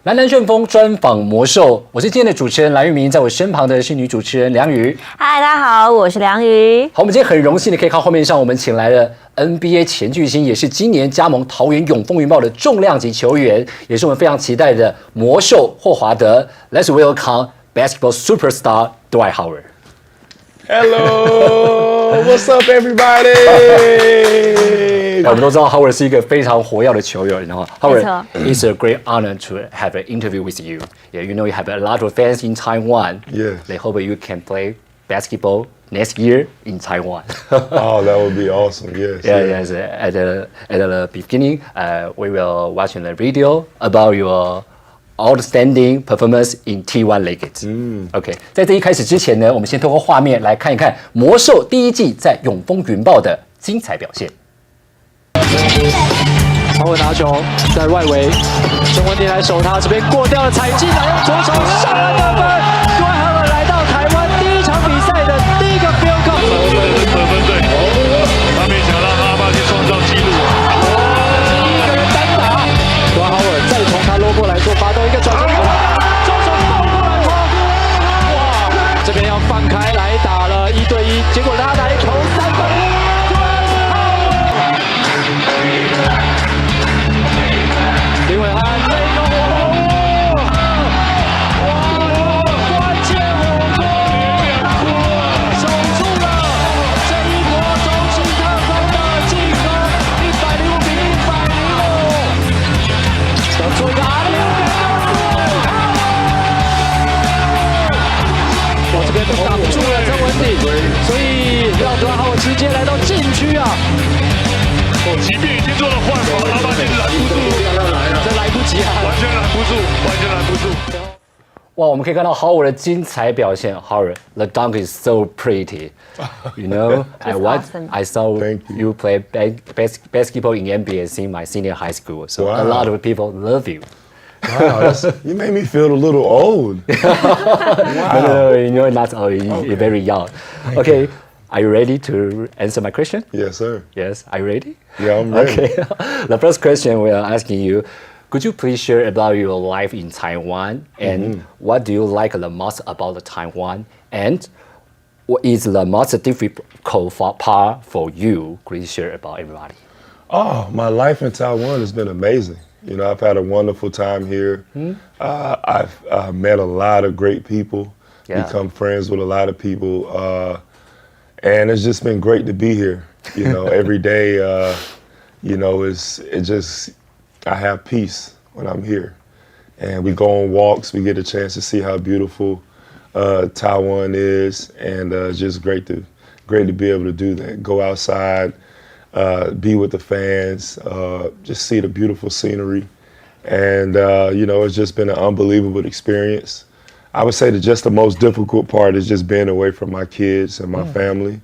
篮坛旋风专访魔兽，我是今天的主持人蓝玉明，在我身旁的是女主持人梁瑜。嗨，大家好，我是梁瑜。好，我们今天很荣幸的可以看画面上，我们请来了 NBA 前巨星，也是今年加盟桃园永丰云豹的重量级球员，也是我们非常期待的魔兽霍华德。Let's welcome basketball superstar Dwight Howard. Hello, what's up, everybody? 我们都知道 Howard 是一个非常活跃的球员，然后 Howard, it's a great honor to have an interview with you. Yeah, you know you have a lot of fans in Taiwan. Yes. They hope you can play basketball next year in Taiwan. Oh, that would be awesome. Yes. Yes. At the beginning, we will watch the video about your outstanding performance in T1 League. OK， 在这一开始之前呢，我们先透过画面来看一看魔兽第一季在永丰云豹的精彩表现。曹伟拿球在外围，郑文迪来守他，这边过掉了踩进来，用左手上篮得分。Dwight Howard 来到台湾第一场比赛的第一个 field goal。得分队，他勉强让阿巴去创造纪录。第一个人单打 ，Dwight Howard 再从他落过来做发动一个转身，左手抱过来抛，哇！这边要放开来打了1对1，结果拉来投3分。林伟汉这个火锅，哇！关键火锅，守住了这一波中心特工的进攻，105比105，要做一个阿里乌我这边都挡住了郑文鼎，所以让Dwight Howard直接来到禁区啊！即便已经做了换防，阿巴就是拦不住，这来不及啊，完全拦不住，完全拦不住。哇，我们可以看到 Howard 的精彩表现。Howard, the dunk is so pretty. You know, I saw you play basketball in NBA since my senior high school. So a lot of people love you. Wow, you made me feel a little old. Wow. No, you're not old. You're very young. Okay. Are you ready to answer my question? Yes, sir. Yes. Are you ready? Yeah, I'm ready. Okay. The first question we are asking you, could you please share about your life in Taiwan and what do you like the most about Taiwan and what is the most difficult part for you? Please share about everybody. Oh, my life in Taiwan has been amazing. You know, I've had a wonderful time here. I've met a lot of great people, become friends with a lot of people. And it's just been great to be here. You know, every day, you know, I have peace when I'm here. And we go on walks, we get a chance to see how beautiful Taiwan is. And it's just great to be able to do that. Go outside, be with the fans, just see the beautiful scenery. And, you know, it's just been an unbelievable experience. I would say that just the most difficult part is just being away from my kids and my family.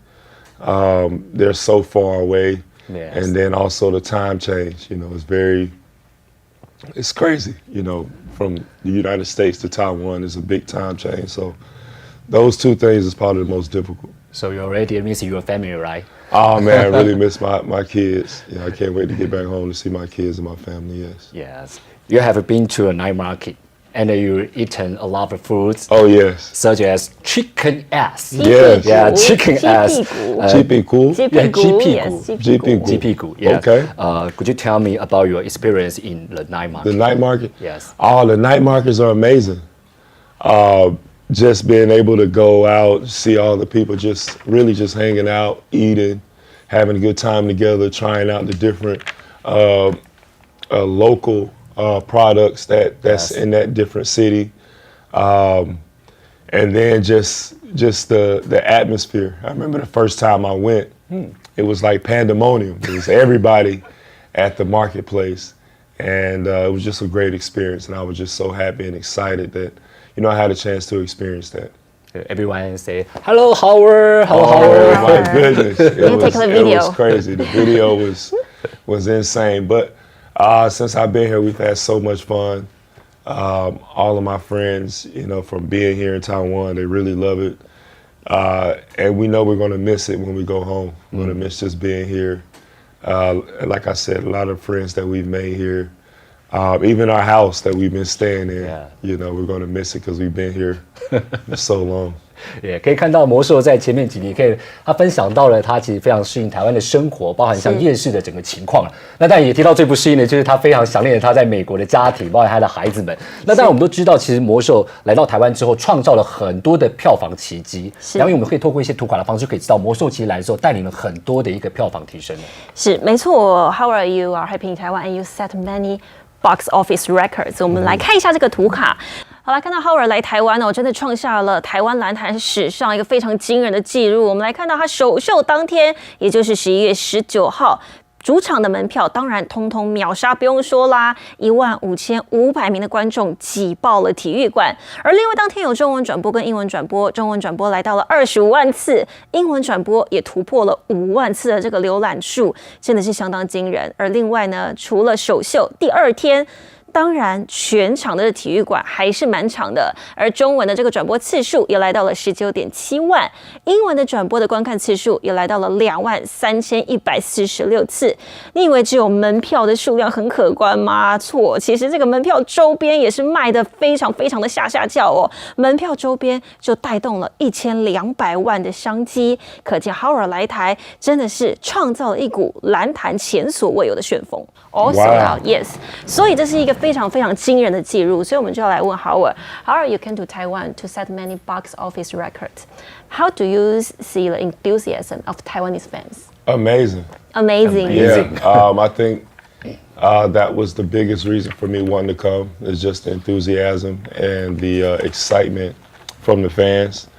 They're so far away. Yes. And then also the time change, you know, it's crazy, you know, from the United States to Taiwan is a big time change. So those two things is probably the most difficult. So you already miss your family, right? Oh man, I really miss my kids. Yeah, I can't wait to get back home to see my kids and my family, yes. Yes. You have been to a night market. And you eaten a lot of foods. Oh yes, such as chicken ass. Yes, yeah, chicken ass. GP GP. Yes. Okay. Could you tell me about your experience in the night market? The night market. Yes. Oh, the night markets are amazing. Just being able to go out, see all the people just hanging out, eating, having a good time together, trying out the different local products that's in that different city, and then just the atmosphere. I remember the first time I went, it was like pandemonium. It was everybody at the marketplace, and it was just a great experience. And I was just so happy and excited that, you know, I had a chance to experience that. Everyone say, "Hello, Howard." Hello, Howard. Oh my goodness! It was crazy. The video was insane, but. Since I've been here, we've had so much fun. All of my friends, you know, from being here in Taiwan, they really love it. And we know we're going to miss it when we go home. We're going to miss just being here. Like I said, a lot of friends that we've made here. Even our house that we've been staying in, you know, we're going to miss it because we've been here for so long. 也可以看到魔兽在前面几年，他分享到了他其实非常适应台湾的生活，包含像厌世的整个情况。那当然也提到最不适应的就是他非常想念他在美国的家庭，包含他的孩子们。那当然我们都知道，其实魔兽来到台湾之后，创造了很多的票房奇迹。然后我们可以透过一些图卡的方式，可以知道魔兽其实来的时候带领了很多的一个票房提升。是没错 ，Howard, you are happy in Taiwan and you set many box office records。我们来看一下这个图卡。好，来看到 Howard 来台湾哦，真的创下了台湾篮坛史上一个非常惊人的纪录。我们来看到他首秀当天，也就是11月19号。主场的门票当然通通秒杀，不用说啦，15500名的观众挤爆了体育馆。而另外当天有中文转播跟英文转播，中文转播来到了25万次，英文转播也突破了5万次的这个浏览数，真的是相当惊人。而另外呢，除了首秀第2天。当然，全场的体育馆还是蛮长的，而中文的这个转播次数也来到了19.7万，英文的转播的观看次数也来到了23146次。你以为只有门票的数量很可观吗？错，其实这个门票周边也是卖得非常非常的下叫哦。门票周边就带动了1200万的商机，可见 Howard 来台真的是创造了一股篮坛前所未有的旋风。Also out, yes， 所以这是一个非常非常惊人的记录，所以我们就要来问 Howard。Howard, you came to Taiwan to set many box office records. How do you see the enthusiasm of Taiwanese fans? Amazing. Amazing. I think that was the biggest reason for me wanting to come is just the enthusiasm and the excitement from the fans.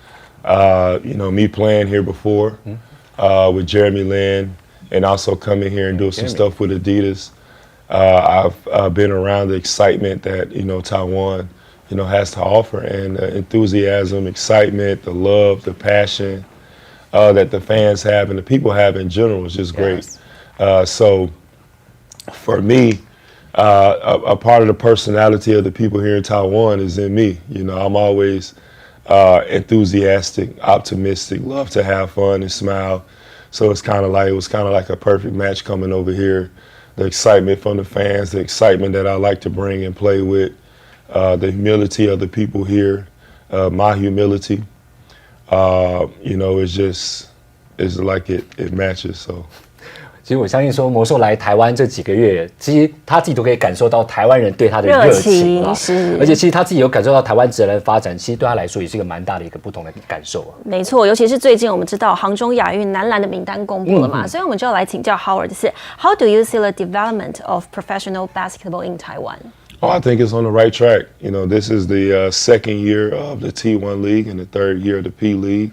You know, me playing here before with Jeremy Lin and also coming here and doing some stuff with Adidas. I've been around the excitement that, you know, Taiwan, you know, has to offer, and the enthusiasm, excitement, the love, the passion that the fans have and the people have in general is just great. So for me, a part of the personality of the people here in Taiwan is in me. You know, I'm always enthusiastic, optimistic, love to have fun and smile. So it was kind of like a perfect match coming over here. The excitement from the fans, the excitement that I like to bring and play with, the humility of the people here, my humility, you know, it's like it matches. So. 其实我相信说魔兽来台湾这几个月，其实他自己都可以感受到台湾人对他的热情啊，而且其实他自己有感受到台湾职篮的发展，其实对他来说也是一个蛮大的一个不同的感受啊。没错，尤其是最近我们知道杭州亚运男篮的名单公布了嘛，所以我们就要来请教 Howard 的是 How do you see the development of professional basketball in Taiwan? Oh, I think it's on the right track. You know, this is the second year of the T1 League and the third year of the P League.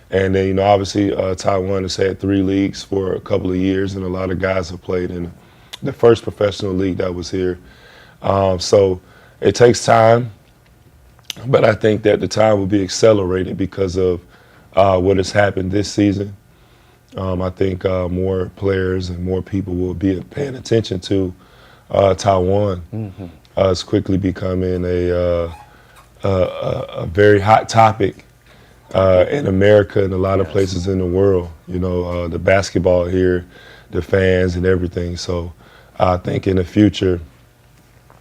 And then, you know, obviously Taiwan has had 3 leagues for a couple of years, and a lot of guys have played in the first professional league that was here. So it takes time, but I think that the time will be accelerated because of what has happened this season. I think more players and more people will be paying attention to Taiwan. It's quickly becoming a very hot topic. In America and a lot of places in the world, you know, the basketball here, the fans and everything. So I think in the future,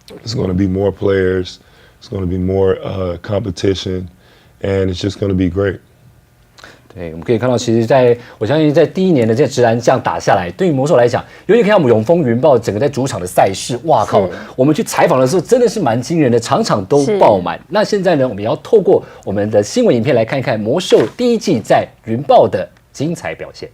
there's going to be more players, it's going to be more competition, and it's just going to be great. 对，我们可以看到，其实我相信在第1年的这个职篮这样打下来，对于魔兽来讲，尤其看我们永丰云豹整个在主场的赛事，哇靠！我们去采访的时候真的是蛮惊人的，场场都爆满。那现在呢，我们也要透过我们的新闻影片来看一看魔兽第1季在云豹的精彩表现。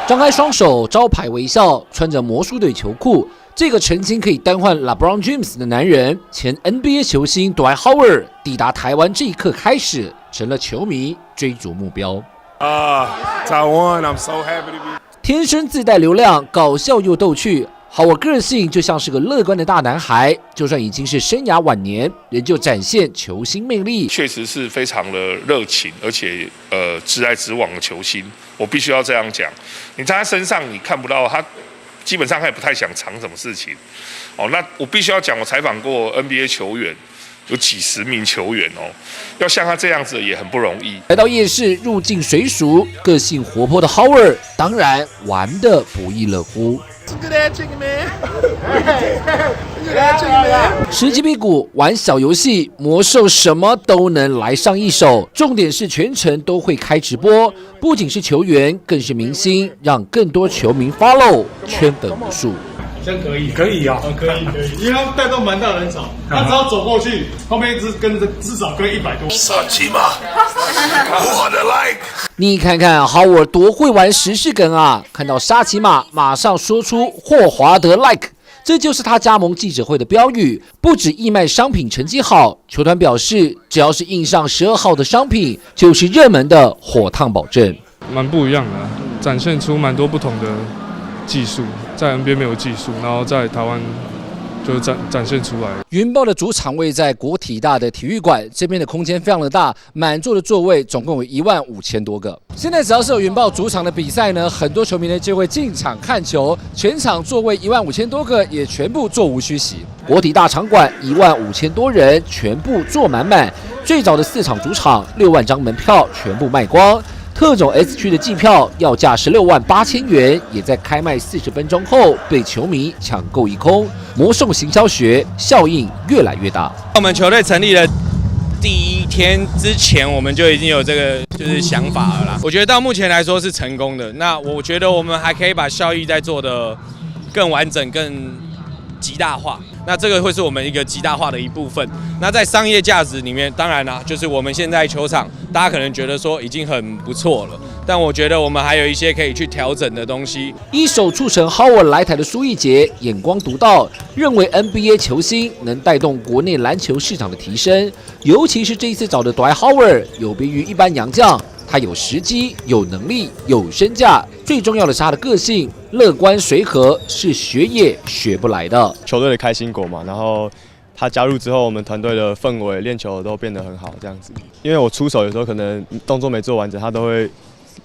张开双手，招牌微笑，穿着魔术队球裤。这个曾经可以单换 LeBron James 的男人，前 NBA 球星 Dwight Howard 抵达台湾这一刻开始，成了球迷追逐目标。Taiwan, I'm so happy to be. 天生自带流量，搞笑又逗趣。Howard 个性就像是个乐观的大男孩，就算已经是生涯晚年，仍旧展现球星魅力。确实是非常的热情，而且直来直往的球星，我必须要这样讲。你在他身上你看不到他。基本上他也不太想藏什么事情，那我必须要讲，我采访过 NBA 球员，有几十名球员要像他这样子也很不容易。来到夜市，入境随俗，个性活泼的 Howard， 当然玩得不亦乐乎。吃鸡屁股玩小游戏，魔兽什么都能来上一手。重点是全程都会开直播，不仅是球员，更是明星，让更多球迷 follow， 圈粉无数。真可以，可以啊，可以，因为他带动蛮大人潮，他只要走过去，后面一直跟着，至少跟100多。傻鸡嘛，我的 like。你看看豪尔多会玩时事梗啊！看到沙琪玛，马上说出霍华德 like， 这就是他加盟记者会的标语。不止义卖商品成绩好，球团表示，只要是印上12号的商品，就是热门的火烫保证。蛮不一样的，展现出蛮多不同的技术，在 NBA 没有技术，然后在台湾就展现出来。云豹的主场位在国体大的体育馆，这边的空间非常的大，满座的座位总共有15000多个。现在只要是有云豹主场的比赛呢，很多球迷呢就会进场看球，全场座位15000多个也全部座无虚席。国体大场馆15000多人，全部坐满满。最早的4场主场6万张门票全部卖光。特种 S 区的季票要价168000元，也在开卖40分钟后被球迷抢购一空。魔兽行销学效应越来越大。我们球队成立的第1天之前，我们就已经有这个就是想法了啦。我觉得到目前来说是成功的。那我觉得我们还可以把效益再做得更完整、更极大化。那这个会是我们一个极大化的一部分。那在商业价值里面，当然啦，就是我们现在球场，大家可能觉得说已经很不错了，但我觉得我们还有一些可以去调整的东西。一手促成 Howard 来台的苏奕杰眼光独到，认为 NBA 球星能带动国内篮球市场的提升，尤其是这一次找的 Dwight Howard， 有别于一般洋将。他有时机、有能力、有身价，最重要的是他的个性乐观随和，是学也学不来的。球队的开心果嘛，然后他加入之后，我们团队的氛围、练球都变得很好，这样子。因为我出手有时候可能动作没做完整，他都会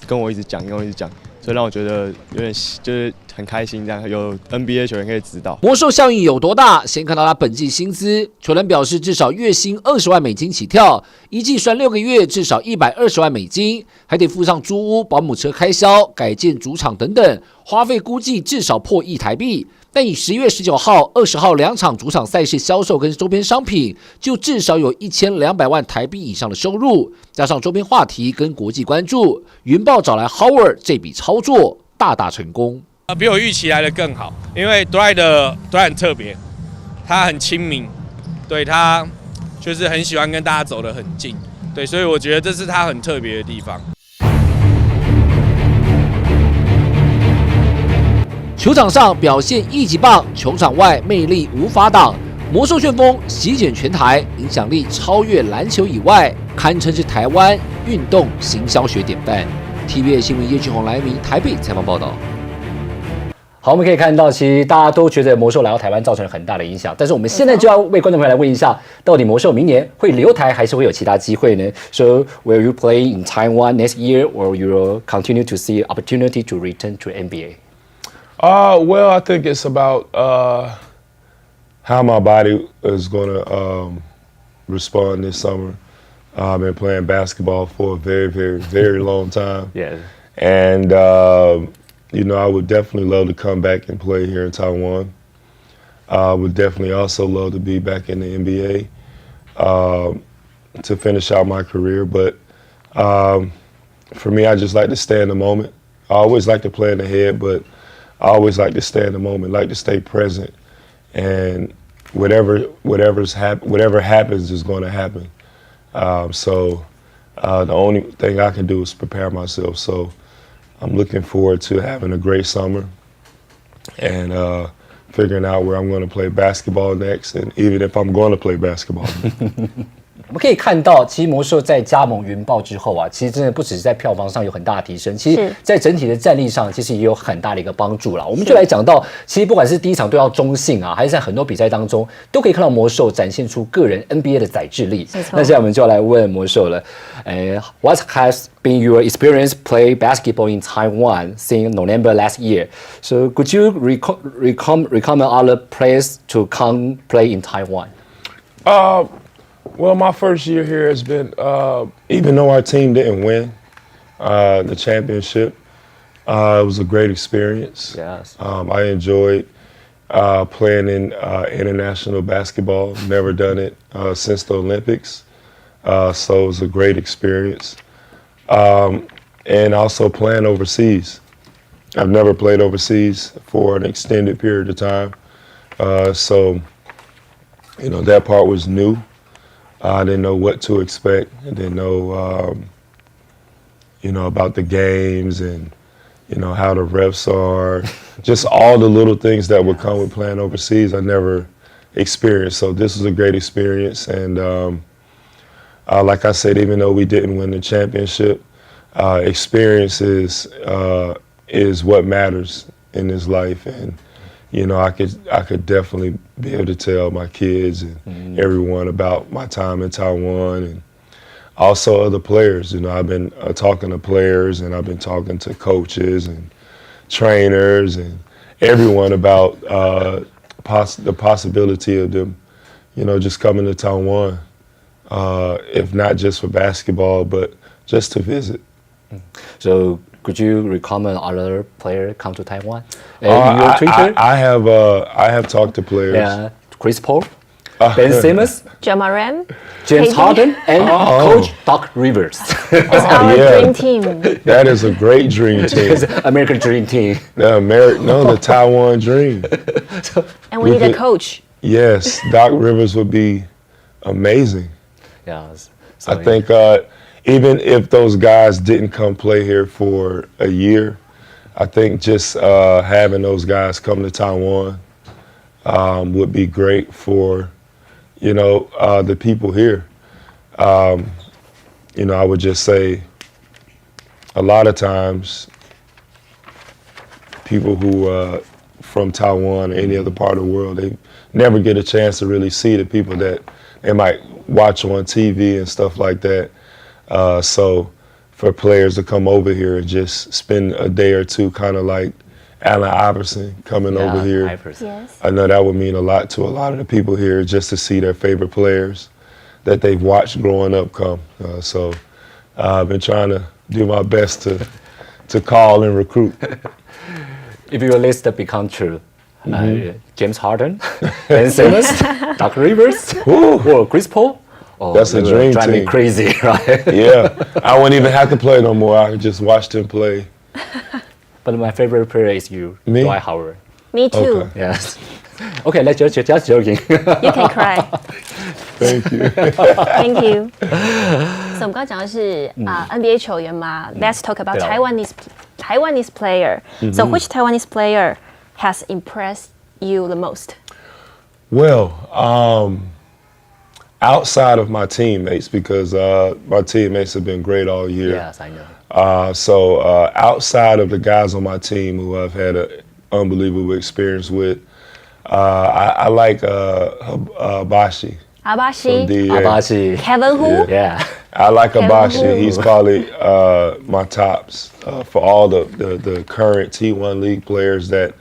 跟我一直讲，所以让我觉得有点就是很开心，这样有 NBA 球员可以指导。魔兽效应有多大？先看到他本季薪资，球员表示至少月薪20万美金起跳，一季算6个月至少120万美金，还得附上租屋、保姆车开销、改建主场等等，花费估计至少破1亿台币。但以10月19号、20号2场主场赛事销售跟周边商品，就至少有1200万台币以上的收入，加上周边话题跟国际关注，云豹找来 Howard 这笔操作大大成功。比我预期来的更好，因为 Dwight 很特别，他很亲民，对他就是很喜欢跟大家走得很近，对，所以我觉得这是他很特别的地方。球场上表现一级棒，球场外魅力无法挡。魔兽旋风席卷全台，影响力超越篮球以外，堪称是台湾运动行销学典范。TVBS 新闻叶俊宏、来明台北采访报道。好，我们可以看到，其实大家都觉得魔兽来到台湾造成了很大的影响，但是我们现在就要为观众朋友来问一下，到底魔兽明年会留台还是会有其他机会呢？ So will you play in Taiwan next year, or you will continue to see opportunity to return to NBA? Well, I think it's about how my body is going to respond this summer. I've been playing basketball for a very, very, very long time. Yeah. And, you know, I would definitely love to come back and play here in Taiwan. I would definitely also love to be back in the NBA to finish out my career. But for me, I just like to stay in the moment. I always like to play in the head, but I always like to stay in the moment, like to stay present. And whatever happens is going to happen. So the only thing I can do is prepare myself. So I'm looking forward to having a great summer and figuring out where I'm going to play basketball next, and even if I'm going to play basketball. 我们可以看到，其实魔兽在加盟云豹之后啊，其实真的不只是在票房上有很大的提升，其实在整体的战力上，其实也有很大的一个帮助啦。我们就来讲到，其实不管是第一场对到中信啊，还是在很多比赛当中，都可以看到魔兽展现出个人 NBA 的载智力。那现在我们就要来问魔兽了，What has been your experience play basketball in Taiwan since November last year? So could you recommend other players to come play in Taiwan? Well, my first year here has been, even though our team didn't win the championship, It was a great experience. Yes. I enjoyed playing in international basketball. Never done it since the Olympics. So it was a great experience. And also playing overseas. I've never played overseas for an extended period of time. So, you know, that part was new. I didn't know what to expect. I didn't know, you know, about the games and, you know, how the refs are. Just all the little things that would come with playing overseas I never experienced. So this was a great experience. And like I said, even though we didn't win the championship, experience is what matters in this life. And, you know, I could definitely be able to tell my kids and everyone about my time in Taiwan, and also other players. You know, I've been talking to players, and I've been talking to coaches and trainers and everyone about the possibility of them, you know, just coming to Taiwan, if not just for basketball, but just to visit. So could you recommend other player come to Taiwan? Your Twitter? I have talked to players. Yeah, Chris Paul, Ben Simmons, Jamaran, James KD. Harden, and Coach Doc Rivers. It's our dream team. That is a great dream team. It's American Dream Team. The Taiwan dream. And we need a coach. Yes, Doc Rivers would be amazing. Yes. So, I think even if those guys didn't come play here for a year, I think just having those guys come to Taiwan would be great for, you know, the people here. You know, I would just say a lot of times people who from Taiwan or any other part of the world, they never get a chance to really see the people that they might watch on TV and stuff like that. So for players to come over here and just spend a day or two, kind of like Allen Iverson coming over here. Yes. I know that would mean a lot to a lot of the people here, just to see their favorite players that they've watched growing up come. So I've been trying to do my best to call and recruit. if your list become true, James Harden, Ben Simmons, Doc Rivers, or Chris Paul. Oh, that's a dream drive team. Me crazy, right? Yeah, I wouldn't even have to play no more. I could just watch them play. But my favorite player is you, Me? Dwight Howard. Me too. Okay. Yes. Okay, let's just joking. You can cry. Thank you. Thank you. So 我们刚刚讲的是NBA 球员嘛。Let's talk about Taiwanese player. So which Taiwanese player has impressed you the most? Well, outside of my teammates, because my teammates have been great all year. Yes, I know. So outside of the guys on my team who I've had an unbelievable experience with, I like Abashi. Abashi. Abashi. Kevin who? Yeah. I like Kevin Abashi. who? He's probably my tops for all the current T1 league players that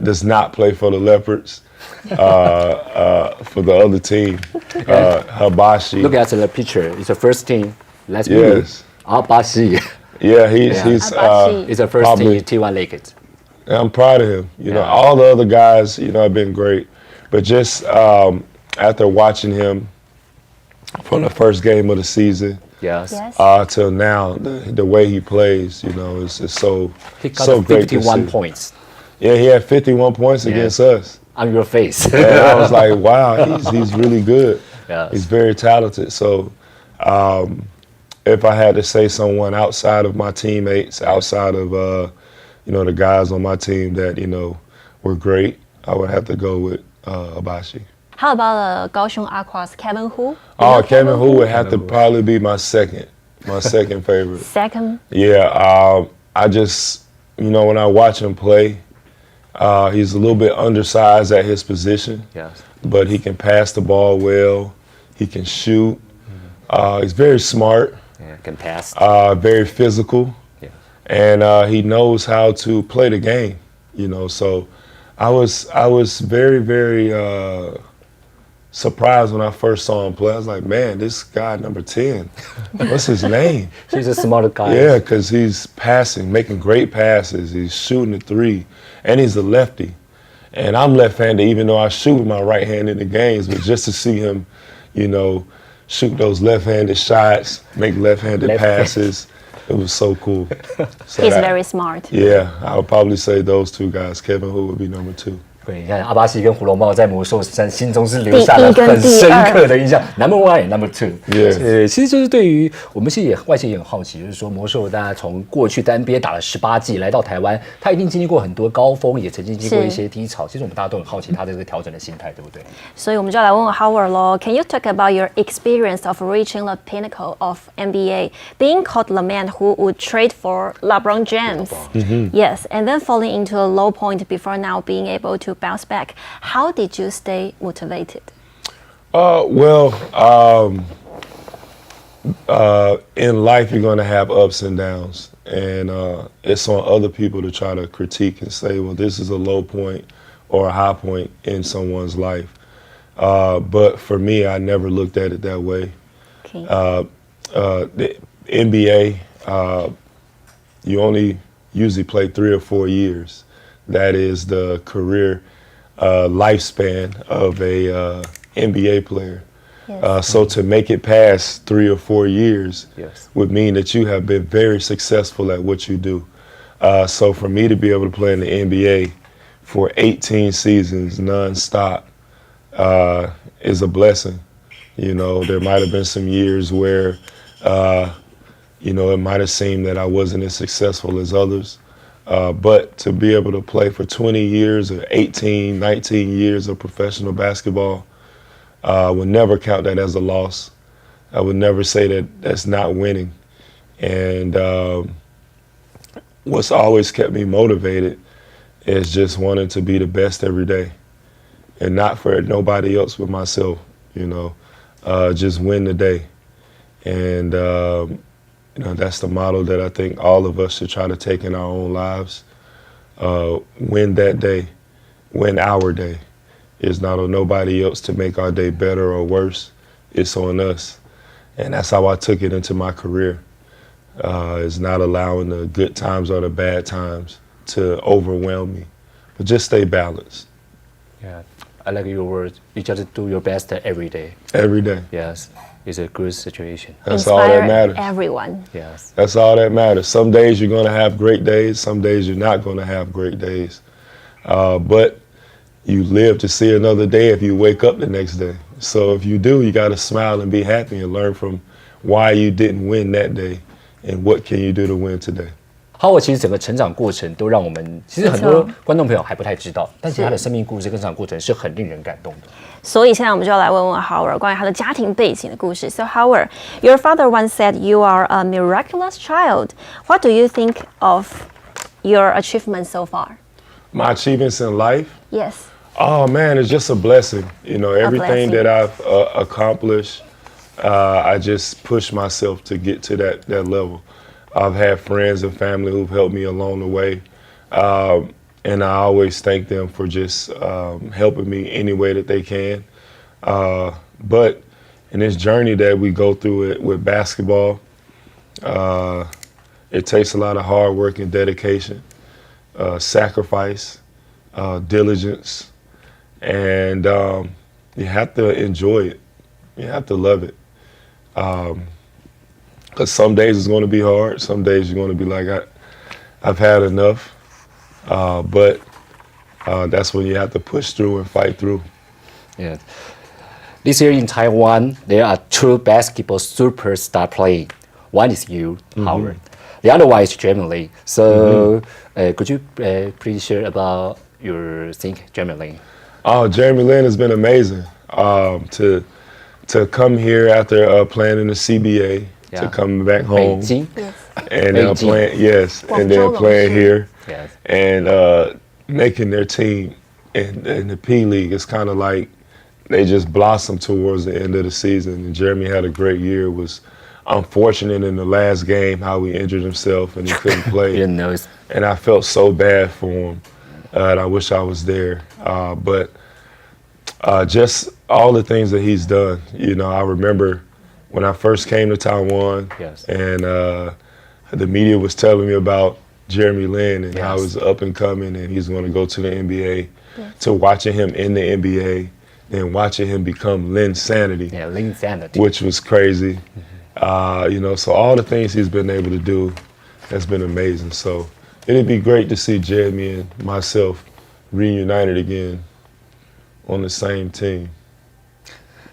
does not play for the Leopards. For the other team, Abashi. Look at the picture. It's the first team. Let's Yes. Abashi. Yeah, he's Abashi. It's the first probably, team T1 Lakers. I'm proud of him. You know, all the other guys, you know, have been great. But just after watching him from the first game of the season, Yes. till now, the way he plays, you know, is so He got so great. 51 to see. points Yeah, he had 51 points against us. on your face. And I was like, wow, he's really good. Yes. He's very talented. So if I had to say someone outside of my teammates, outside of, you know, the guys on my team that, you know, were great, I would have to go with Abashi. How about Kaohsiung Aquas? Kevin who? Oh, Kevin Hu would have to probably be my second favorite. Second. Yeah, I just, you know, when I watch him play, he's a little bit undersized at his position. Yes. But he can pass the ball well. He can shoot. He's very smart. Yeah, can pass. Very physical. Yeah. And he knows how to play the game. You know, so I was very, very surprised when I first saw him play. I was like, man, this guy number 10, what's his name? He's a smart guy. Yeah, because he's passing, making great passes. He's shooting the three, and he's a lefty. And I'm left-handed, even though I shoot with my right hand in the games. But just to see him, you know, shoot those left-handed shots, make left-handed passes, it was so cool. So He's very smart. Yeah, I would probably say those two guys. Kevin Hu would be number 2. 对，你看阿巴西跟胡龙茂在魔兽山心中是留下了很深刻的印象。Number 1 Number 2， 其实就是对于我们其实外界也很好奇，就是说魔兽大家从过去在 NBA 打了18季，来到台湾，他一定经历过很多高峰，也曾经经历过一些低潮。其实我们大家都很好奇他这个调整的心态，对不对？所以我们就来问问 Howard 咯。Can you talk about your experience of reaching the pinnacle of NBA, being called the man who would trade for LeBron James? Yes, and then falling into a low point before now being able to bounce back. How did you stay motivated? In life you're going to have ups and downs, and it's on other people to try to critique and say, well, this is a low point or a high point in someone's life. But for me, I never looked at it that way. Okay. The NBA, you only usually play 3 or 4 years. That is the career lifespan of a NBA player. So to make it past 3 or 4 years would mean that you have been very successful at what you do. So for me to be able to play in the NBA for 18 seasons nonstop is a blessing. You know, there might have been some years where, you know, it might have seemed that I wasn't as successful as others. But to be able to play for 20 years or 18, 19 years of professional basketball, would never count that as a loss. I would never say that that's not winning. And what's always kept me motivated is just wanting to be the best every day, and not for nobody else but myself, you know, just win the day. And you know, that's the model that I think all of us should try to take in our own lives. Win that day, win our day. It's not on nobody else to make our day better or worse. It's on us. And that's how I took it into my career. It's not allowing the good times or the bad times to overwhelm me, but just stay balanced. Yeah, I like your words. You just do your best every day. Every day. Yes, it's a good situation. That's Inspire all that matters. Everyone. Yes. That's all that matters. Some days you're going to have great days. Some days you're not going to have great days. But you live to see another day if you wake up the next day. So if you do, you got to smile and be happy and learn from why you didn't win that day and what can you do to win today. Howard 其实整个成长过程都让我们，其实很多观众朋友还不太知道，但其实他的生命故事跟成长过程是很令人感动的。所以现在我们就要来问问 Howard 关于他的家庭背景的故事。So Howard, your father once said you are a miraculous child. What do you think of your achievements so far? My achievements in life? Yes. Oh man, it's just a blessing. You know, everything that I've accomplished, I just push myself to get to that level. I've had friends and family who've helped me along the way. And I always thank them for just helping me any way that they can. But in this journey that we go through it with basketball, it takes a lot of hard work and dedication, sacrifice, diligence, and you have to enjoy it. You have to love it. Because some days it's going to be hard. Some days you're going to be like, I've had enough. But that's when you have to push through and fight through. Yeah. This year in Taiwan, there are 2 basketball superstars playing. One is you, Howard. The other one is Jeremy Lin. So could you please share about your think, Jeremy Lin? Oh, Jeremy Lin has been amazing. To come here after playing in the CBA, to come back home, and then playing here, and making their team in the P League. It's kind of like they just blossomed towards the end of the season. And Jeremy had a great year. It was unfortunate in the last game how he injured himself and he couldn't play. And I felt so bad for him, and I wish I was there. But just all the things that he's done. You know, I remember when I first came to Taiwan, and the media was telling me about Jeremy Lin and how he's up and coming and he's going to go to the NBA, to watching him in the NBA, and watching him become Lin Sanity, which was crazy. You know, so all the things he's been able to do has been amazing. So it'd be great to see Jeremy and myself reunited again on the same team.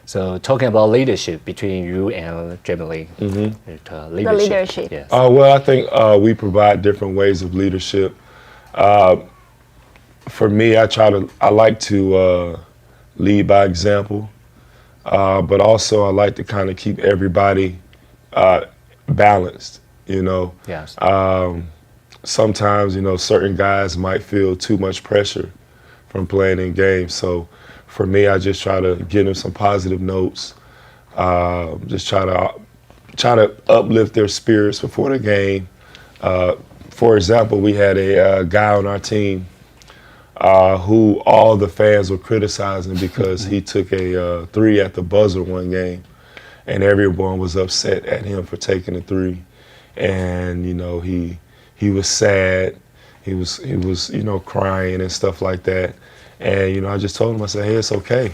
So talking about leadership between you and Jeremy Lin, The leadership. Yes. Well, I think we provide different ways of leadership. For me, I like to lead by example, but also I like to kind of keep everybody balanced. You know. Yes. Sometimes, you know, certain guys might feel too much pressure from playing in games. So for me, I just try to give them some positive notes. Just try to uplift their spirits before the game. For example, we had a guy on our team who all the fans were criticizing because he took a 3 at the buzzer one game, and everyone was upset at him for taking a 3. And you know, he was sad. He was, you know, crying and stuff like that. And, you know, I just told him, I said, hey, it's okay.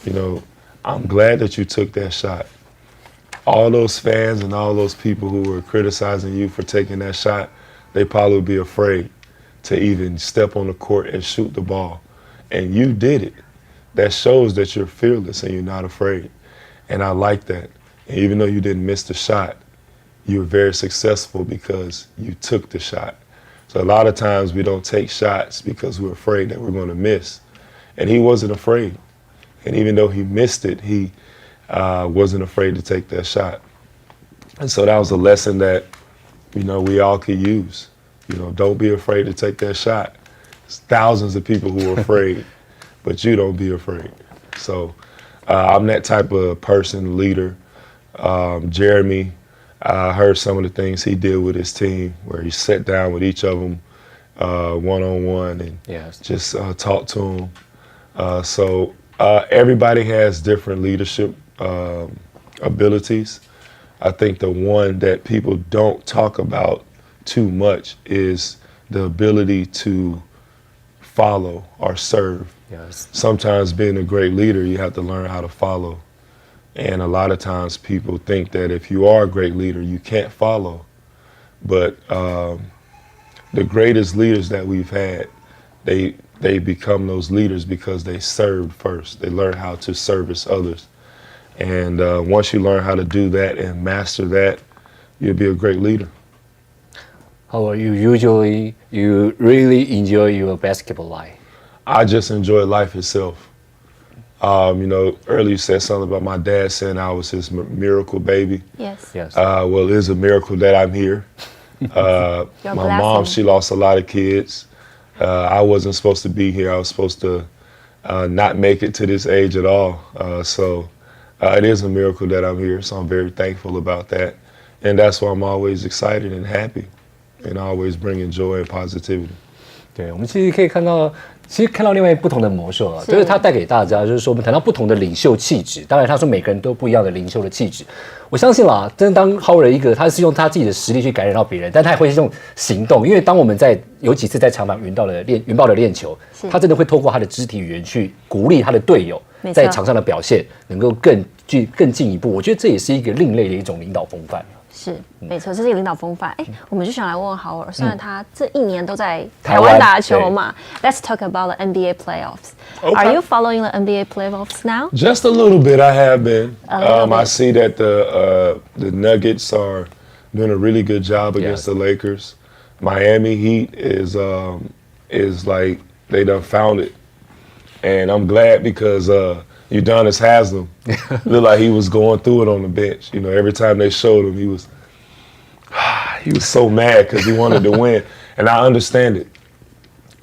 You know, I'm glad that you took that shot. All those fans and all those people who were criticizing you for taking that shot, they probably would be afraid to even step on the court and shoot the ball. And you did it. That shows that you're fearless and you're not afraid. And I like that. And even though you didn't miss the shot, you were very successful because you took the shot. So a lot of times we don't take shots because we're afraid that we're going to miss. And he wasn't afraid. And even though he missed it, he wasn't afraid to take that shot. And so that was a lesson that, you know, we all could use. You know, don't be afraid to take that shot. There's thousands of people who are afraid, but you don't be afraid. So I'm that type of person, leader. Jeremy, I heard some of the things he did with his team, where he sat down with each of them one-on-one and just talked to them. So everybody has different leadership abilities. I think the one that people don't talk about too much is the ability to follow or serve. Yes. Sometimes being a great leader, you have to learn how to follow. And a lot of times people think that if you are a great leader, you can't follow. But the greatest leaders that we've had, they become those leaders because they served first. They learn how to service others. And once you learn how to do that and master that, you'll be a great leader. How are you usually, you really enjoy your basketball life? I just enjoy life itself. You know, earlier you said something about my dad saying I was his miracle baby. Yes. Yes. Well, it is a miracle that I'm here. My mom, she lost a lot of kids. I wasn't supposed to be here. I was supposed to not make it to this age at all. So it is a miracle that I'm here. So I'm very thankful about that. And that's why I'm always excited and happy and always bringing joy and positivity. 对，我们其实可以看到，其实看到另外不同的魔兽啊，就是他带给大家，就是说我们谈到不同的领袖气质。当然，他说每个人都不一样的领袖的气质。我相信啦，真的当 Howard 一个，他是用他自己的实力去感染到别人，但他也会用行动。因为当我们有几次在场上云豹的练球，他真的会透过他的肢体语言去鼓励他的队友在场上的表现能够更进一步。我觉得这也是一个另类的一种领导风范。是，没错，这是一个领导风范。我们就想来问问豪尔，虽然他这一年都在台湾打球嘛，Let's talk about the NBA playoffs. Okay. Are you following the NBA playoffs now? Just a little bit. I have been. I see that the Nuggets are doing a really good job against the Lakers. Miami Heat is like they done found it, and I'm glad because Udonis Haslem looked like he was going through it on the bench. You know, every time they showed him, he was so mad because he wanted to win, and I understand it.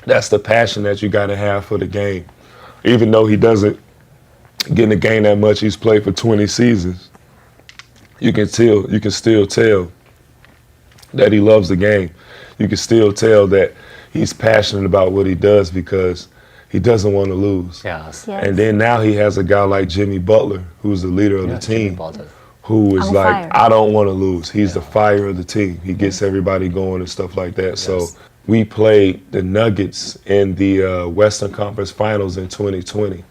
That's the passion that you got to have for the game. Even though he doesn't get in the game that much, he's played for 20 seasons. You can still tell that he loves the game. You can still tell that he's passionate about what he does because he doesn't want to lose. Yes. And then now he has a guy like Jimmy Butler, who's the leader of the team, who is like, I don't want to lose. He's the fire of the team. He gets everybody going and stuff like that. So we played the Nuggets in the Western Conference Finals in 2020.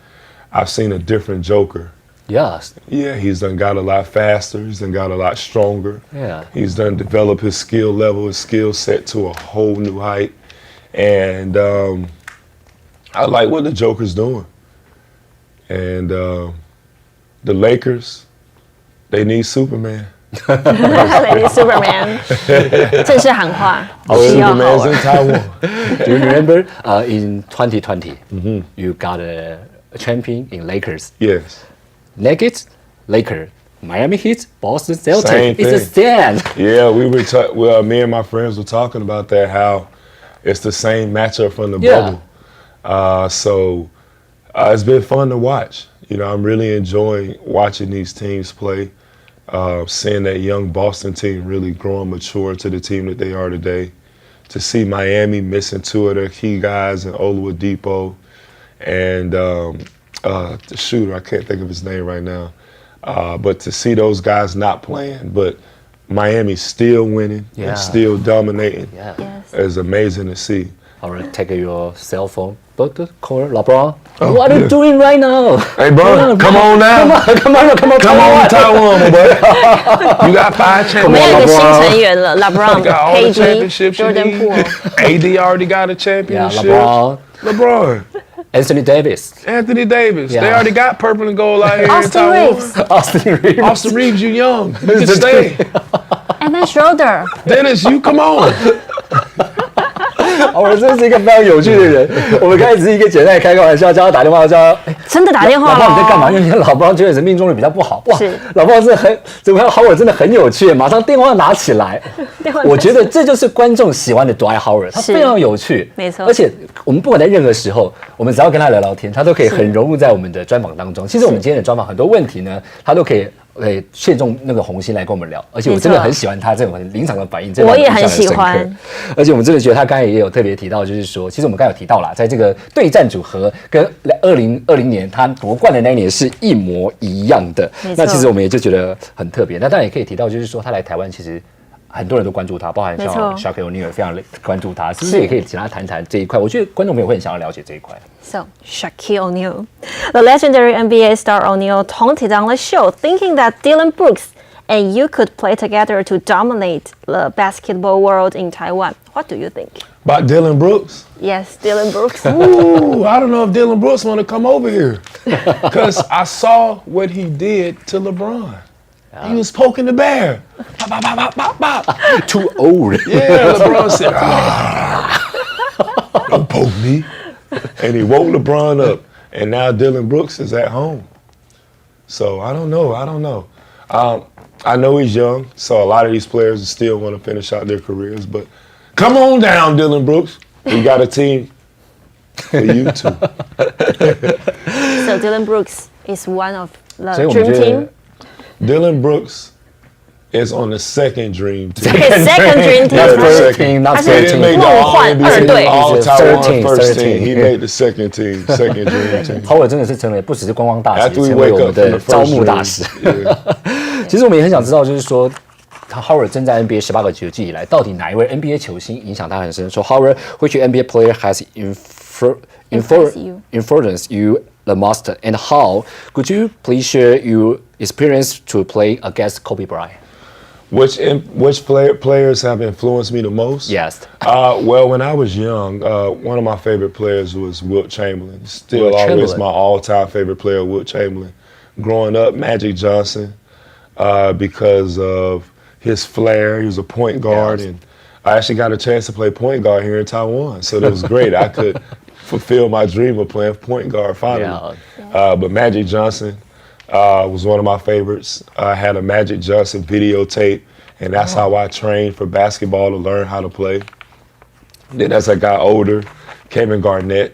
I've seen a different Joker. Yes. Yeah, he's done got a lot faster. He's done got a lot stronger. Yeah. He's done developed his skill level, his skill set to a whole new height. And I like what the Joker's doing. And the Lakers, they need Superman. They need Superman. 正式喊话， Superman's in Taiwan. Do you remember in 2020, you got a champion in Lakers? Yes. Nuggets, Lakers, Miami Heat, Boston Celtics. Same It's the same. Yeah, we were me and my friends were talking about that, how it's the same matchup from the bubble. So it's been fun to watch. You know, I'm really enjoying watching these teams play, seeing that young Boston team really grow and mature to the team that they are today. To see Miami missing two of their key guys in Oladipo and the shooter, I can't think of his name right now. But to see those guys not playing, but Miami still winning and still dominating is amazing to see. All right, take your cell phone. But call LeBron. What are you doing right now? Hey, bro, come on now. Come on, Taiwan, my boy. You got 5 championships. 我们有一个新成员了 ，LeBron, got all the KG, championships you Jordan need. Poole. AD already got a championship. Yeah, LeBron. Anthony Davis. Anthony Davis. Yeah. They already got purple and gold out here in Austin Taiwan. Reeves, Austin Reeves. Austin Reeves, you young. You can stay. and then Schroeder. Dennis, you come on. 我真是一个非常有趣的人。我们开始是一个简单的开个玩笑，叫他打电话，叫他真的打电话老了。鮑你在干嘛？因为老鮑觉得是命中率比较不好。哇，老鮑真的很，怎么样？Howard真的很有趣，马上电话拿起来。我觉得这就是观众喜欢的 Dwight Howard， 他非常有趣，没错。而且我们不管在任何时候，我们只要跟他聊聊天，他都可以很融入在我们的专访当中。其实我们今天的专访很多问题呢，他都可以。切中那个红心来跟我们聊，而且我真的很喜欢他这种很临场的反应，我也很喜欢。而且我们真的觉得他刚才也有特别提到，就是说，其实我们刚才有提到啦，在这个对战组合跟2020年他夺冠的那一年是一模一样的。那其实我们也就觉得很特别。那当然也可以提到，就是说他来台湾其实。很多人都关注他，包含像 Shaquille O'Neal 非常关注他，是不是也可以请他谈谈这一块？我觉得观众朋友会很想要了解这一块。So Shaquille O'Neal, the legendary NBA star O'Neal taunted on the show, thinking that Dylan Brooks and you could play together to dominate the basketball world in Taiwan. What do you think? About Dylan Brooks? Yes, Dylan Brooks. Ooh, I don't know if Dylan Brooks want to come over here, because I saw what he did to LeBron. He was poking the bear. Bop, bop, bop, bop, bop. Too old. Yeah, LeBron said, don't poke me. And he woke LeBron up. And now Dylan Brooks is at home. So I don't know. I know he's young, so a lot of these players still want to finish out their careers. But come on down, Dylan Brooks. We got a team for you too. So Dylan Brooks is one of the dream team. Dylan Brooks is on the second dream team. Second dream team. Not the second team, not He didn't make the all Taiwan first team. He made the second team, second dream team. Howard 真的是成为不只是观光大使， After we 成为 wake 我们 up from 的 the 招 first 募大使。 dream. 其实我们也很想知道，就是说。Howard 征战 NBA 18个球季以来，到底哪一位 NBA 球星影响他很深？说 Howard, which NBA player has influenced you the most, and how? Could you please share your experience to play against Kobe Bryant? Which players have influenced me the most? Yes. Well, when I was young, one of my favorite players was Wilt Chamberlain. Still always my all-time favorite player, Wilt Chamberlain. Growing up, Magic Johnson, because of his flair. He was a point guard, and I actually got a chance to play point guard here in Taiwan. So that was great. I could fulfill my dream of playing point guard finally. But Magic Johnson was one of my favorites. I had a Magic Johnson videotape, and that's how I trained for basketball to learn how to play. Then as I got older, Kevin Garnett.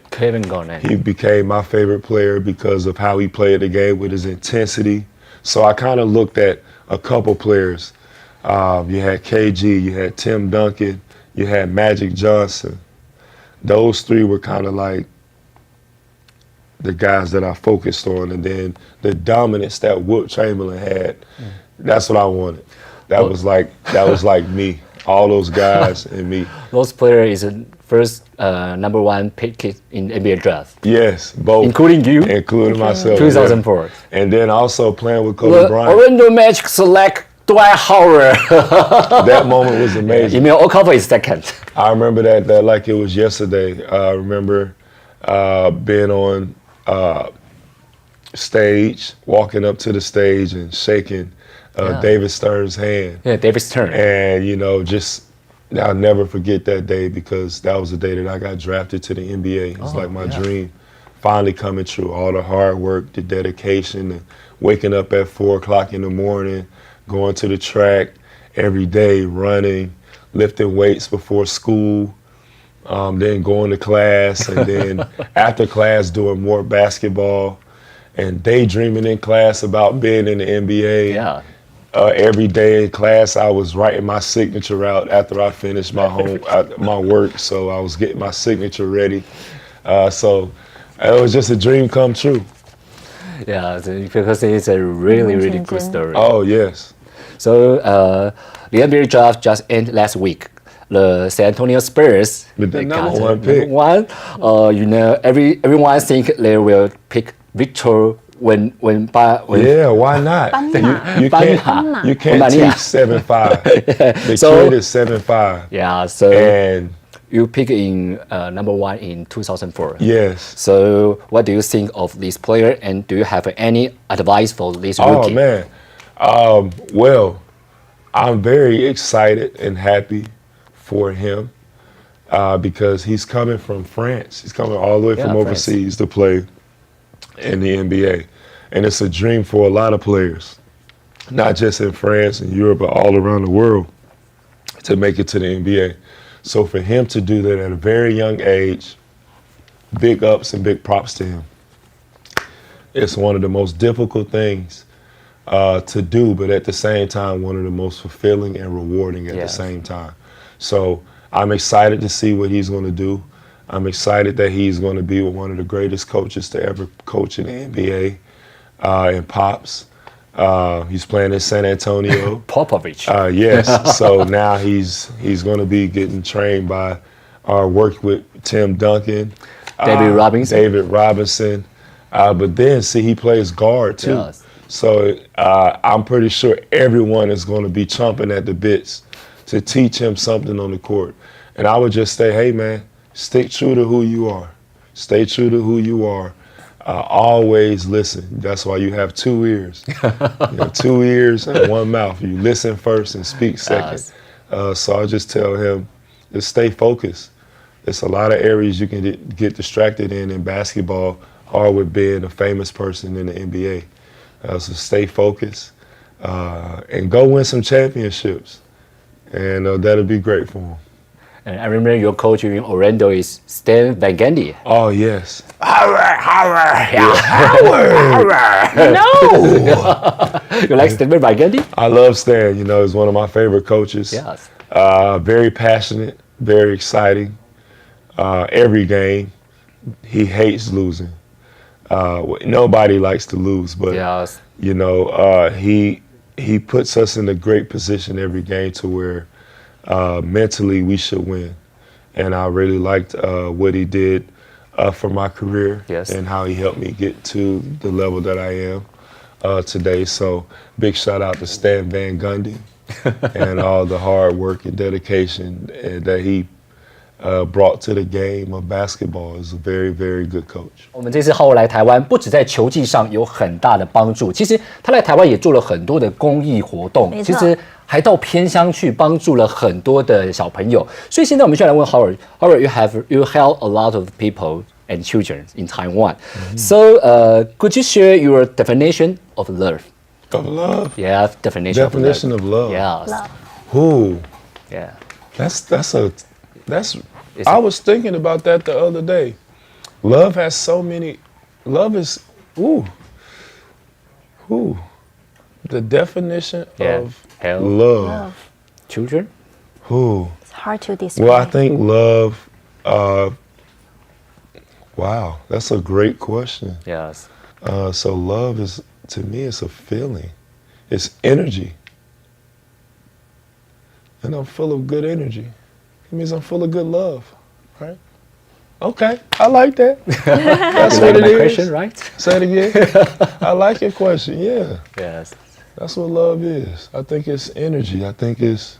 He became my favorite player because of how he played the game with his intensity. So I kind of looked at a couple players. You had KG, you had Tim Duncan, you had Magic Johnson. Those three were kind of like the guys that I focused on, and then the dominance that Wilt Chamberlain had. That's what I wanted. That was like me. All those guys and me. Those players is first number one pick in NBA draft. Yes, both. Including you? Including myself. 2004. Yeah. And then also playing with Kobe Bryant. Orlando Magic select Dwight Howard. That moment was amazing. Emil Okafor is second. I remember that like it was yesterday. I remember being on stage, walking up to the stage and shaking David Stern's hand. Yeah, David Stern. And, you know, I'll never forget that day because that was the day that I got drafted to the NBA. It's like my dream finally coming true. All the hard work, the dedication, and waking up at 4 o'clock in the morning, going to the track every day, running, lifting weights before school, then going to class, and then after class doing more basketball, and daydreaming in class about being in the NBA. Yeah. Every day in class, I was writing my signature out after I finished my work, so I was getting my signature ready. So it was just a dream come true. Yeah, because it's a really good story. Oh, yes. So the NBA draft just ended last week. The San Antonio Spurs, with the number one pick. You know, everyone think they will pick Victor when yeah, why not? You can't teach 7'5". The kid is 7'5". Yeah, so and you pick in number one in 2004. Yes. So what do you think of this player, and do you have any advice for this rookie? Oh man, well, I'm very excited and happy for him because he's coming from France. He's coming all the way from overseas to play in the NBA. And it's a dream for a lot of players, not just in France and Europe, but all around the world to make it to the NBA. So for him to do that at a very young age, big ups and big props to him. It's one of the most difficult things to do, but at the same time, one of the most fulfilling and rewarding at the same time. So I'm excited to see what he's going to do. I'm excited that he's going to be one of the greatest coaches to ever coach in the NBA, in Pops. He's playing in San Antonio. Popovich. Yes. So now he's going to be getting trained by our work with Tim Duncan, David Robinson. But then see, he plays guard too. Yes. So I'm pretty sure everyone is going to be chomping at the bits to teach him something on the court. And I would just say, hey man, stick true to who you are. Stay true to who you are. Always listen. That's why you have 2 ears. You have 2 ears and 1 mouth. You listen first and speak second. So I just tell him, just stay focused. There's a lot of areas you can get distracted in basketball, or with being a famous person in the NBA. So stay focused and go win some championships. And that'll be great for him. And I remember your coach in Orlando is Stan Van Gundy. Oh, yes. Howard. No! You like Stan Van Gundy? I love Stan. You know, he's one of my favorite coaches. Yes. Very passionate, very exciting. Every game, he hates losing. Nobody likes to lose, but, you know, he puts us in a great position every game to where mentally we should win. And I really liked what he did for my career and how he helped me get to the level that I am today. So big shout out to Stan Van Gundy and all the hard work and dedication that he brought to the game of basketball. Is a very, very good coach. 我们这次浩尔来台湾，不止在球技上有很大的帮助，其实他来台湾也做了很多的公益活动，其实还到偏乡去帮助了很多的小朋友。所以现在我们就来问 Howard, you help a lot of people and children in Taiwan. So could you share your definition of love? Of love? Yeah, definition of love. Yes. Love. Ooh. Yeah. I was thinking about that the other day. Love has so many. Love is the definition of love. Children? It's hard to describe. Well, I think love Wow, that's a great question. Yes. So love is, to me, it's a feeling. It's energy. And I'm full of good energy. It means I'm full of good love, right? Okay, I like that. That's what it is. Question, right? Say it again. I like your question, yeah. Yes. That's what love is. I think it's energy. I think it's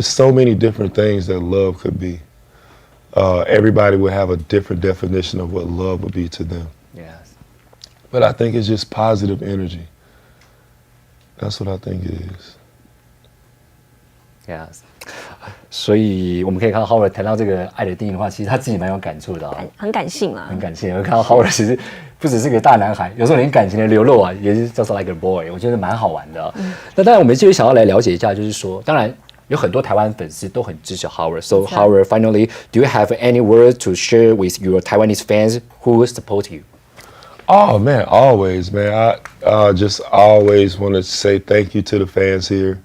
so many different things that love could be. Everybody would have a different definition of what love would be to them. Yes. But I think it's just positive energy. That's what I think it is. Yes. 所以我们可以看到 Howard 谈到这个爱的定义的话，其实他自己蛮有感触的啊，很感性啊，很感性。我看到 Howard 其实不只是个大男孩，有时候连感情的流露啊，也是 just like a boy， 我觉得蛮好玩的。那当然，我们继续想要来了解一下，就是说，当然有很多台湾粉丝都很支持 Howard。So Howard, finally, do you have any words to share with your Taiwanese fans who support you? Oh man, always, man. I just always want to say thank you to the fans here.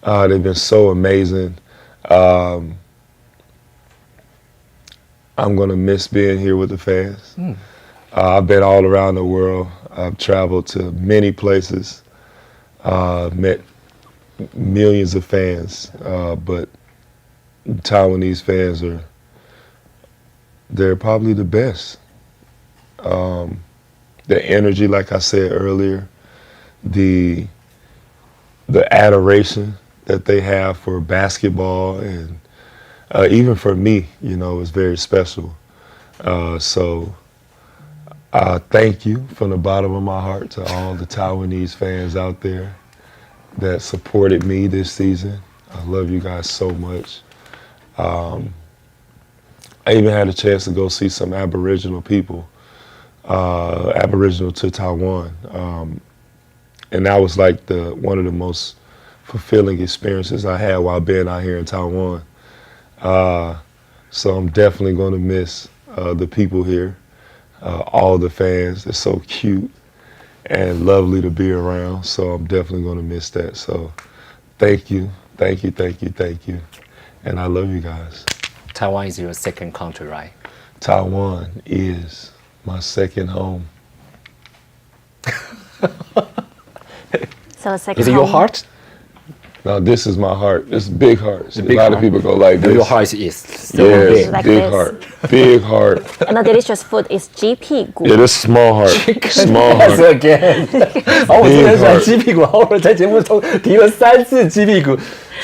They've been so amazing. I'm gonna miss being here with the fans. I've been all around the world. I've traveled to many places, met millions of fans, but Taiwanese fans they're probably the best. The energy, like I said earlier, the adoration that they have for basketball and even for me, you know, is very special. So thank you from the bottom of my heart to all the Taiwanese fans out there that supported me this season. I love you guys so much. I even had a chance to go see some Aboriginal people, Aboriginal to Taiwan. And that was like one of the most fulfilling experiences I had while being out here in Taiwan. So I'm definitely going to miss the people here, all the fans. They're so cute and lovely to be around. So I'm definitely going to miss that. So thank you, thank you, thank you, thank you. And I love you guys. Taiwan is your second country, right? Taiwan is my second home. So second Is it your heart? No, this is my heart. It's a big heart. Big a lot heart? of people go like No, this. your heart is still Yeah, big. Like big this. heart. Big heart. And the delicious food is 鸡屁股。 Yeah, this small heart. Small Yes, heart. again. 好，我真的很喜欢鸡屁股。Howard 在节目中提了3次鸡屁股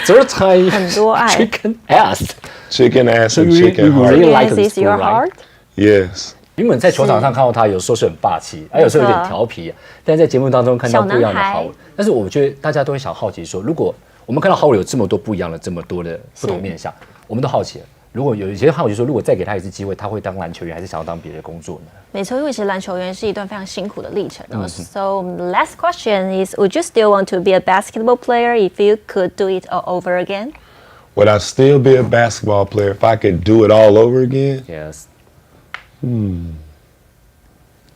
，third time 很多爱 chicken ass. Chicken ass So and you chicken really heart. like Yes, this is your food, right? heart? Yes. 原本在球场上看到他，有时候是很霸气，有时候有点调皮，但是在节目当中看到不一样的小男孩 Howard。但是我觉得大家都会想好奇说，如果我们看到Howard有这么多不一样的、这么多的不同面向，我们都好奇了。如果有一些好奇说，如果再给他一次机会，他会当篮球员，还是想要当别的工作呢？没错，因为其实篮球员是一段非常辛苦的历程哦。So last question is, would you still want to be a basketball player if you could do it all over again? Would I still be a basketball player if I could do it all over again? Yes.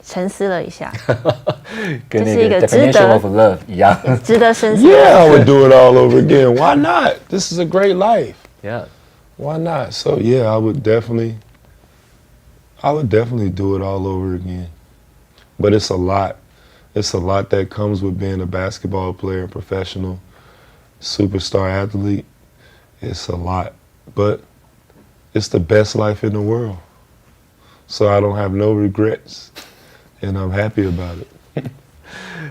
沉思了一下，跟那这是一个个值得 definition of love 一样。值得深思。 Yeah, I would do it all over again. Why not? This is a great life. Yeah. Why not? So yeah, I would definitely do it all over again. But it's a lot. It's a lot that comes with being a basketball player, professional, superstar athlete. It's a lot. But it's the best life in the world. So I don't have no regrets. And I'm happy about it.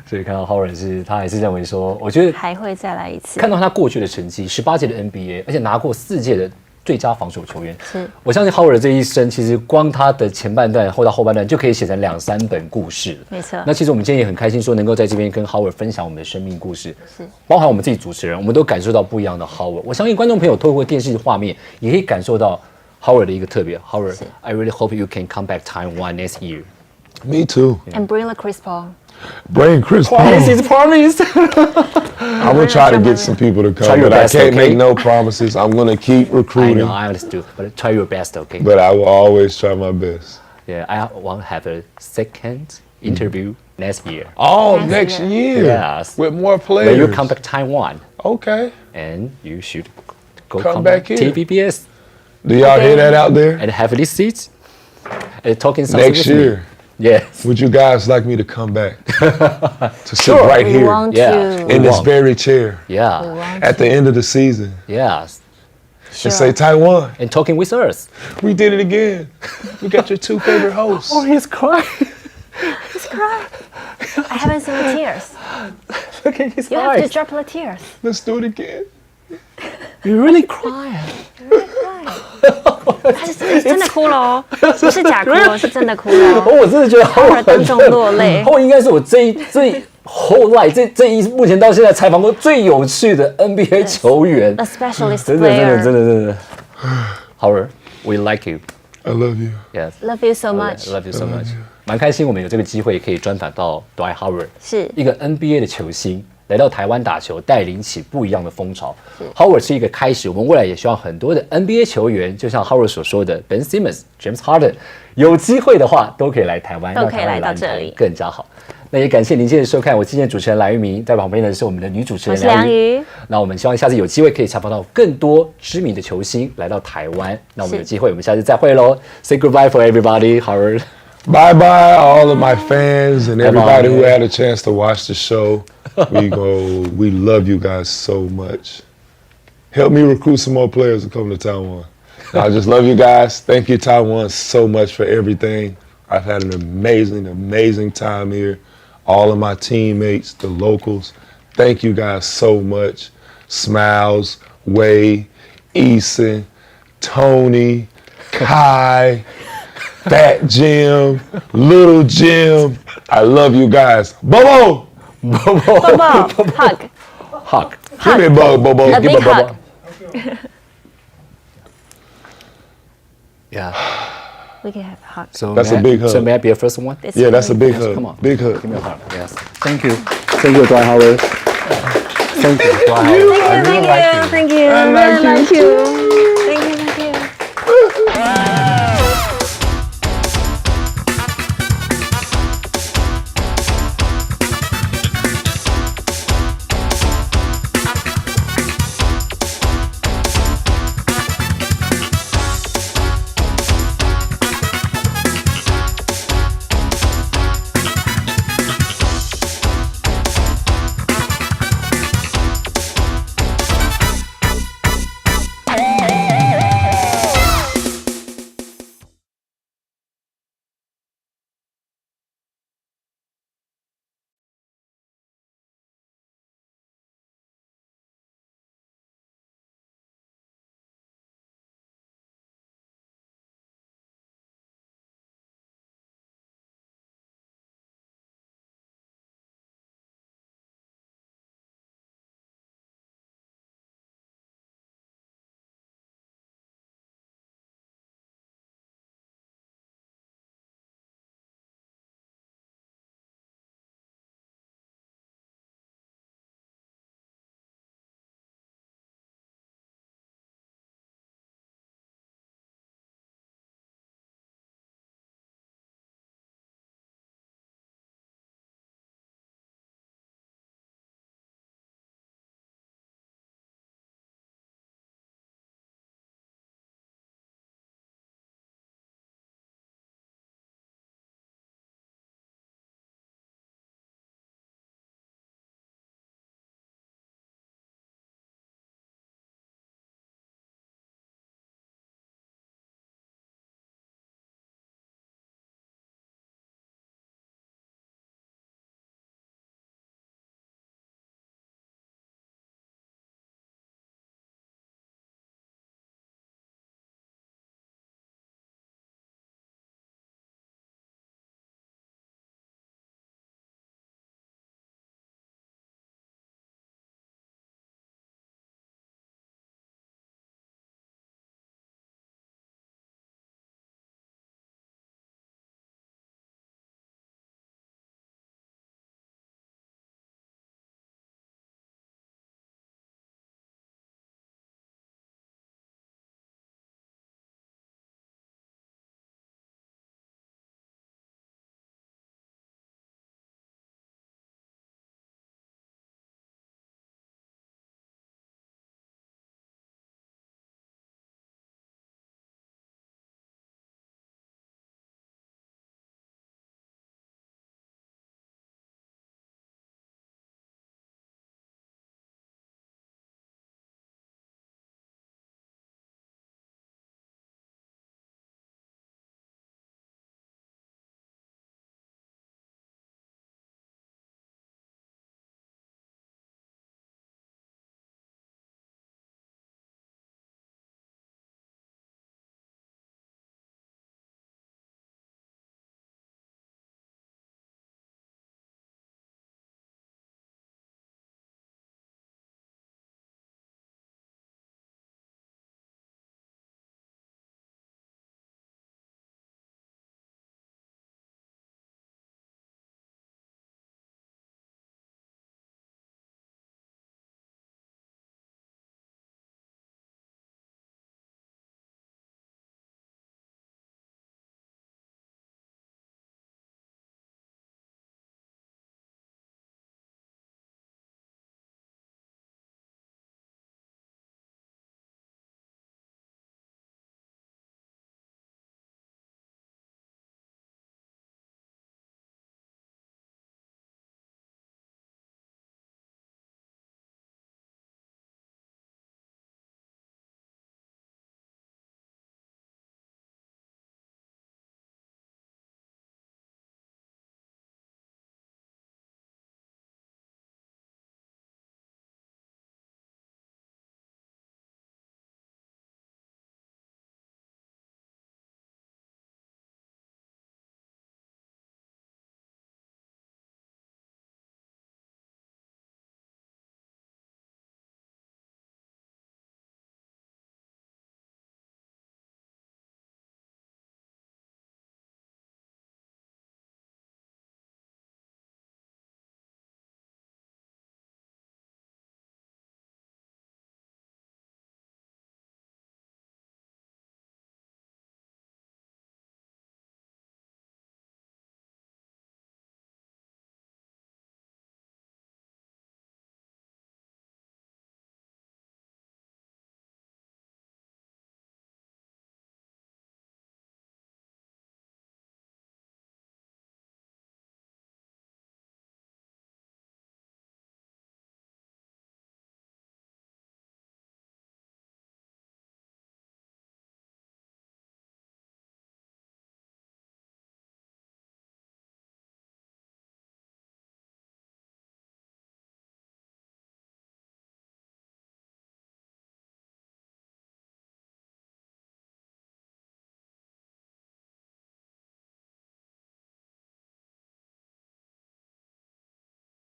所以看到 Howard 他还是认为说，我觉得还会再来一次。看到他过去的成绩，18届的 NBA， 而且拿过4届的最佳防守球员。是，我相信 Howard 这一生，其实光他的前半段后到后半段就可以写成2-3本故事了。没错。那其实我们今天也很开心，说能够在这边跟 Howard 分享我们的生命故事，是，包含我们自己主持人，我们都感受到不一样的 Howard。我相信观众朋友透过电视画面，也可以感受到 Howard 的一个特别。Howard, I really hope you can come back Taiwan next year. Me too. And bring the Chris Paul. Bring Chris Paul. Promise is promise. I'm gonna try to get some people to come, your but I best, can't okay? make no promises. I'm gonna keep I recruiting, know, I understood, but try your best, okay? but I will always try my best. Yeah, I want to have a second interview next year. Oh, Next next year. Yes. With more When players. you come back Taiwan, Okay. and you should Come back here. TVBS Do y'all hear that out there? and have this seat talking something Next with year. me. Yes. Would you guys like me to come back to sit Sure. right We here want Yeah. to. in this want. very chair Yeah. at the end of the season Yes. Sure. and say, Taiwan, And talking with us. we did it again. We got your two favorite hosts. He's crying. He's crying. I haven't seen the tears. Look at his You have to eyes. drop the tears. Let's do it again. You really crying. 他是真的哭了哦，不是假哭哦，是真的哭了哦。我真的觉得Howard 当众落泪Howard应该是我后来目前到现在采访过最有趣的 NBA 球员。 A specialist 真的 player. 真的。Howard, we like you. I love you. Yes. Love you so much. Love you so much. 蛮开心，我们有这个机会可以专访到 Dwight Howard，是一个 NBA 的球星，来到台湾打球，带领起不一样的风潮。Howard 是一个开始，我们未来也希望很多的 NBA 球员，就像 Howard 所说的 Ben Simmons、James Harden，有机会的话都可以来台湾，都可以来到让台湾篮坛这里更加好。那也感谢您今天的收看，我今天的主持人蓝玉明，在旁边的是我们的女主持人我是梁瑜。那我们希望下次有机会可以采访到更多知名的球星来到台湾。那我们有机会，我们下次再会喽。Say goodbye for everybody, Howard. Bye bye, all of my fans and everybody who had a chance to watch the show. We love you guys so much. Help me recruit some more players to come to Taiwan. I just love you guys. Thank you, Taiwan, so much for everything. I've had an amazing time here. All of my teammates, the locals, thank you guys so much. Smiles, Wei, Eason, Tony, Kai, Fat Jim, Little Jim. I love you guys. Bobo! Bobo, hug. Give me a bug, Bobo. A Give big me a hug. Yeah. We can have a hug. So That's a big hug. So may I be the first one? Yeah, that's a big hug. Come on. Big hug. Give me a hug. Yes. Thank you. Thank you, Dwight Howard. Thank you, Dwight Howard. I really like you. Thank you. I like you.